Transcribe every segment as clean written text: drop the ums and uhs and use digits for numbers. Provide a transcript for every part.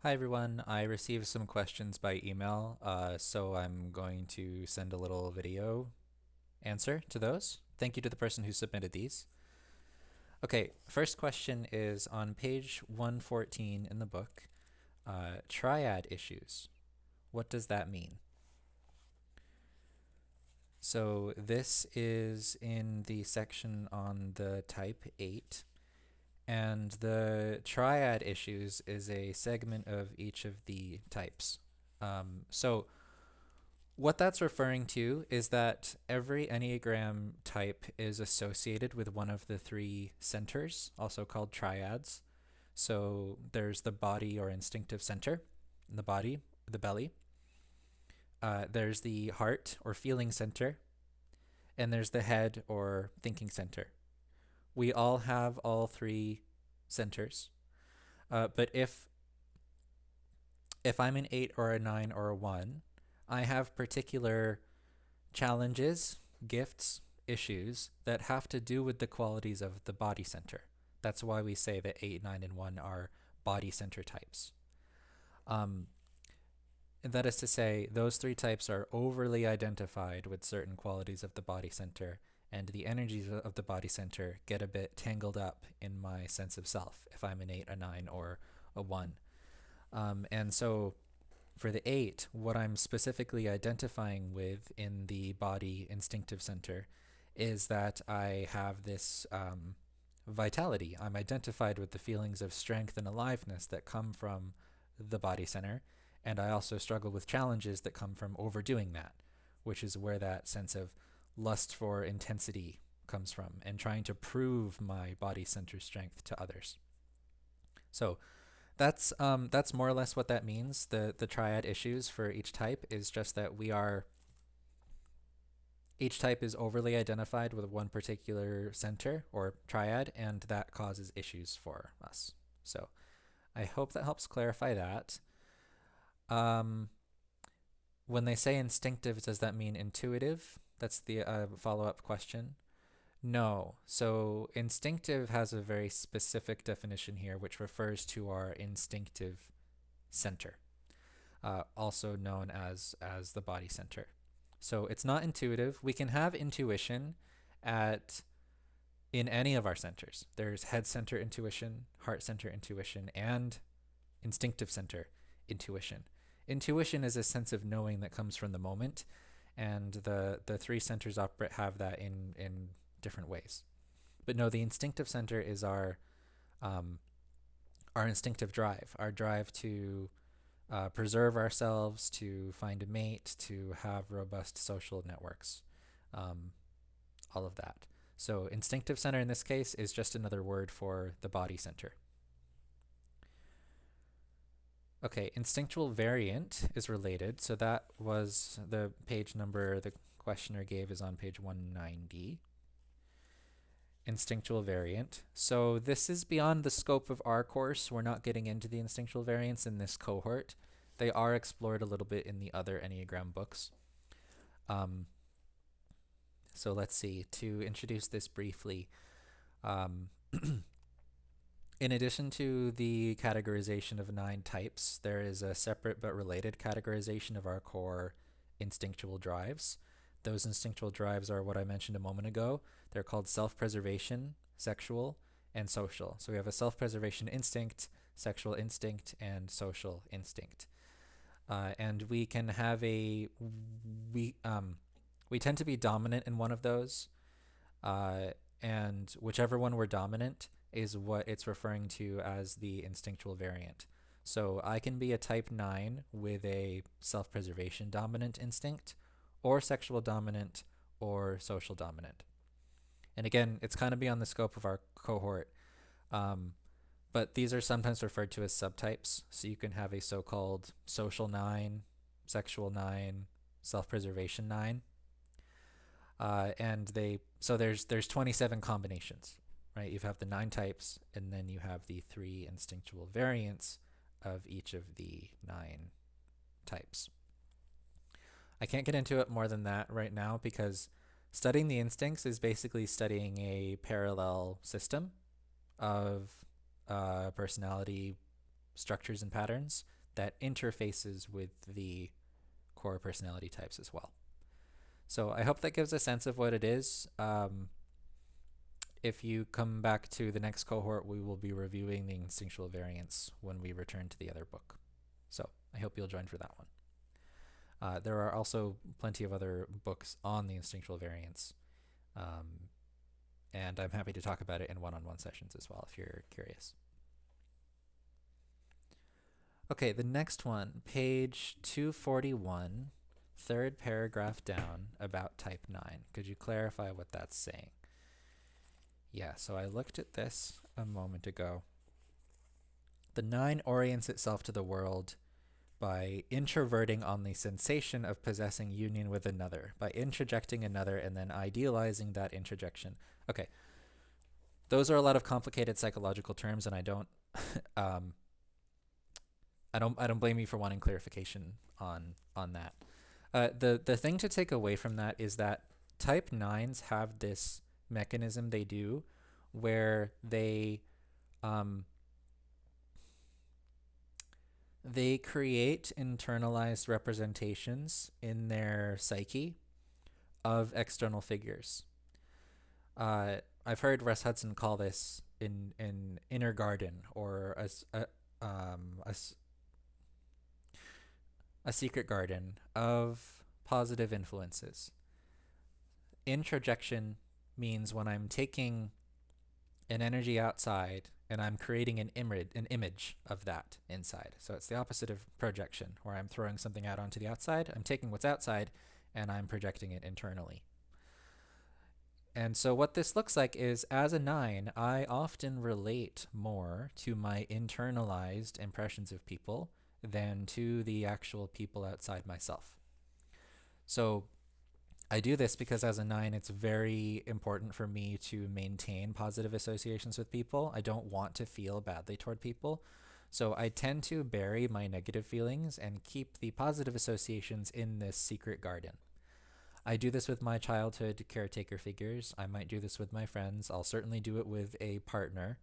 Hi everyone, I received some questions by email, so I'm going to send a little video answer to those. Thank you to the person who submitted these. Okay, first question is on page 114 in the book, triad issues. What does that mean? So this is in the section on the type 8, and the triad issues is a segment of each of the types. So what that's referring to is that every Enneagram type is associated with one of the three centers, also called triads. So there's the body or instinctive center in the body, the belly. There's the heart or feeling center, and there's the head or thinking center. We all have all three centers. But if I'm an 8 or a 9 or a 1, I have particular challenges, gifts, issues that have to do with the qualities of the body center. That's why we say that 8, 9, and 1 are body center types. And that is to say, those three types are overly identified with certain qualities of the body center, and the energies of the body center get a bit tangled up in my sense of self if I'm an 8, a 9, or a 1. And so for the 8, what I'm specifically identifying with in the body instinctive center is that I have this vitality. I'm identified with the feelings of strength and aliveness that come from the body center, and I also struggle with challenges that come from overdoing that, which is where that sense of lust for intensity comes from, and trying to prove my body center strength to others. So that's more or less what that means. The triad issues for each type is just that each type is overly identified with one particular center or triad, and that causes issues for us. So I hope that helps clarify that. Um, when they say instinctive, does that mean intuitive? That's the follow-up question. No. So instinctive has a very specific definition here, which refers to our instinctive center, also known as the body center. So it's not intuitive. We can have intuition at in any of our centers. There's head center intuition, heart center intuition, and instinctive center intuition. Intuition is a sense of knowing that comes from the moment, and the three centers have that in different ways. But no, the instinctive center is um, our instinctive drive, our drive to preserve ourselves, to find a mate, to have robust social networks, um, all of that. So instinctive center in this case is just another word for the body center. Okay, instinctual variant is related. So that was the page number the questioner gave is on page 190. Instinctual variant. So this is beyond the scope of our course. We're not getting into the instinctual variants in this cohort. They are explored a little bit in the other Enneagram books. Um, so let's see, to introduce this briefly, um, in addition to the categorization of 9 types, there is a separate but related categorization of our core instinctual drives. Those instinctual drives are what I mentioned a moment ago. They're called self-preservation, sexual, and social. So we have a self-preservation instinct, sexual instinct, and social instinct. And we can have we um, we tend to be dominant in one of those, uh, and whichever one we're dominant is what it's referring to as the instinctual variant. So I can be a type 9 with a self-preservation dominant instinct, or sexual dominant, or social dominant. And again, it's kind of beyond the scope of our cohort, um, but these are sometimes referred to as subtypes. So you can have a so-called social 9, sexual 9, self-preservation 9. And there's 27 combinations, right? You have the 9 types, and then you have the 3 instinctual variants of each of the 9 types. I can't get into it more than that right now because studying the instincts is basically studying a parallel system of personality structures and patterns that interfaces with the core personality types as well. So I hope that gives a sense of what it is. If you come back to the next cohort, we will be reviewing the instinctual variance when we return to the other book. So I hope you'll join for that one. There are also plenty of other books on the instinctual variance, and I'm happy to talk about it in one-on-one sessions as well if you're curious. Okay, the next one, page 241, third paragraph down, about type 9. Could you clarify what that's saying? Yeah, so I looked at this a moment ago. The 9 orients itself to the world by introverting on the sensation of possessing union with another, by introjecting another and then idealizing that introjection. Okay, those are a lot of complicated psychological terms, and I don't blame you for wanting clarification on that. The thing to take away from that is that type 9s have this mechanism they do where they create internalized representations in their psyche of external figures. I've heard Russ Hudson call this an inner garden, or a secret garden of positive influences. Introjection means when I'm taking an energy outside and I'm creating an image of that inside. So it's the opposite of projection, where I'm throwing something out onto the outside. I'm taking what's outside and I'm projecting it internally. And so what this looks like is, as a 9, I often relate more to my internalized impressions of people than to the actual people outside myself. So I do this because as a 9, it's very important for me to maintain positive associations with people. I don't want to feel badly toward people. So I tend to bury my negative feelings and keep the positive associations in this secret garden. I do this with my childhood caretaker figures. I might do this with my friends. I'll certainly do it with a partner.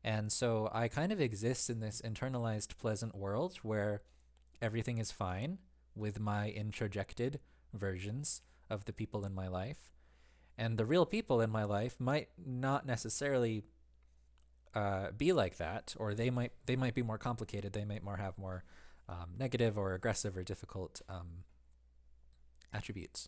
And so I kind of exist in this internalized pleasant world where everything is fine with my introjected versions of the people in my life. And the real people in my life might not necessarily be like that, or they might be more complicated. They might have more negative or aggressive or difficult attributes.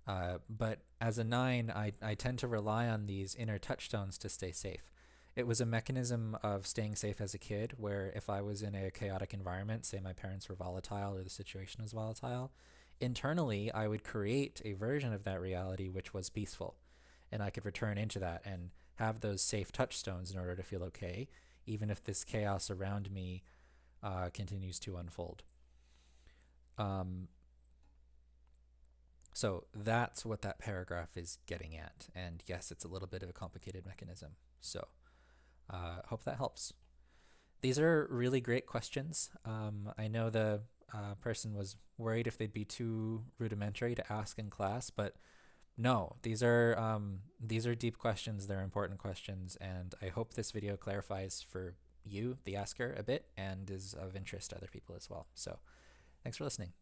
But as a 9, I tend to rely on these inner touchstones to stay safe. It was a mechanism of staying safe as a kid, where if I was in a chaotic environment, say my parents were volatile or the situation was volatile, internally I would create a version of that reality which was peaceful. And I could return into that and have those safe touchstones in order to feel okay, even if this chaos around me continues to unfold. So that's what that paragraph is getting at. And yes, it's a little bit of a complicated mechanism. So hope that helps. These are really great questions. I know the person was worried if they'd be too rudimentary to ask in class, but no, these are deep questions. They're important questions, and I hope this video clarifies for you, the asker, a bit, and is of interest to other people as well. So thanks for listening.